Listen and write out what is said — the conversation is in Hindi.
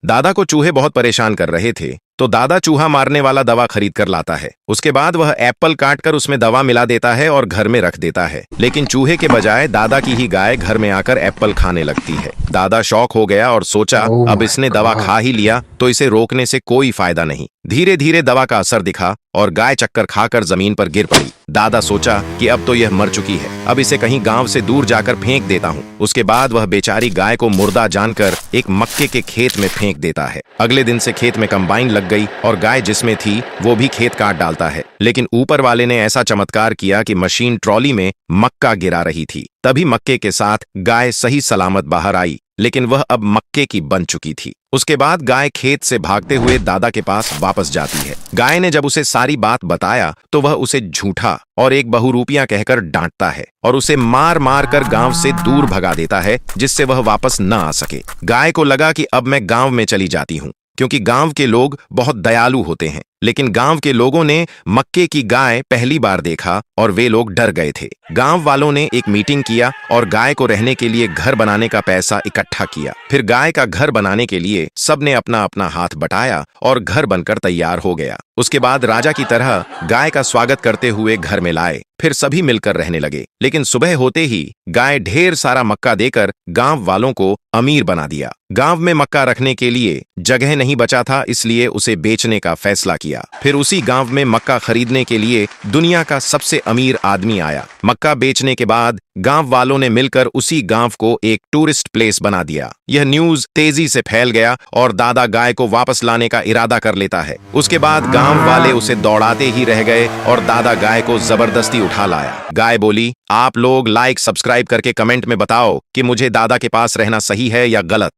दादा को चूहे बहुत परेशान कर रहे थे, तो दादा चूहा मारने वाला दवा खरीद कर लाता है। उसके बाद वह एप्पल काट कर उसमें दवा मिला देता है और घर में रख देता है। लेकिन चूहे के बजाय दादा की ही गाय घर में आकर एप्पल खाने लगती है। दादा शॉक हो गया और सोचा अब इसने दवा खा ही लिया तो इसे रोकने से कोई फायदा नहीं। धीरे धीरे दवा का असर दिखा और गाय चक्कर खाकर जमीन पर गिर पड़ी। दादा सोचा कि अब तो यह मर चुकी है, अब इसे कहीं गांव से दूर जाकर फेंक देता हूँ। उसके बाद वह बेचारी गाय को मुर्दा जानकर एक मक्के के खेत में फेंक देता है। अगले दिन से खेत में कंबाइन लग गई और गाय जिसमें थी वो भी खेत काट डालता है। लेकिन ऊपर वाले ने ऐसा चमत्कार किया कि मशीन ट्रॉली में मक्का गिरा रही थी। तभी मक्के के साथ गाय सही सलामत बाहर आई, लेकिन वह अब मक्के की बन चुकी थी। उसके बाद गाय खेत से भागते हुए दादा के पास वापस जाती है। गाय ने जब उसे सारी बात बताया तो वह उसे झूठा और एक बहुरूपियां कहकर डांटता है और उसे मार मार कर गांव से दूर भगा देता है, जिससे वह वापस न आ सके। गाय को लगा कि अब मैं गांव में चली जाती हूँ, क्योंकि गांव के लोग बहुत दयालु होते हैं। लेकिन गांव के लोगों ने मक्के की गाय पहली बार देखा और वे लोग डर गए थे। गांव वालों ने एक मीटिंग किया और गाय को रहने के लिए घर बनाने का पैसा इकट्ठा किया। फिर गाय का घर बनाने के लिए सबने अपना अपना हाथ बटाया और घर बनकर तैयार हो गया। उसके बाद राजा की तरह गाय का स्वागत करते हुए घर में लाए। फिर सभी मिलकर रहने लगे। लेकिन सुबह होते ही गाय ढेर सारा मक्का देकर गांव वालों को अमीर बना दिया। गांव में मक्का रखने के लिए जगह नहीं बचा था, इसलिए उसे बेचने का फैसला किया। फिर उसी गांव में मक्का खरीदने के लिए दुनिया का सबसे अमीर आदमी आया। मक्का बेचने के बाद गांव वालों ने मिलकर उसी गांव को एक टूरिस्ट प्लेस बना दिया। यह न्यूज तेजी से फैल गया और दादा गाय को वापस लाने का इरादा कर लेता है। उसके बाद गांव वाले उसे दौड़ाते ही रह गए और दादा गाय को जबरदस्ती उठा लाया। गाय बोली, आप लोग लाइक सब्सक्राइब करके कमेंट में बताओ कि मुझे दादा के पास रहना सही है या गलत।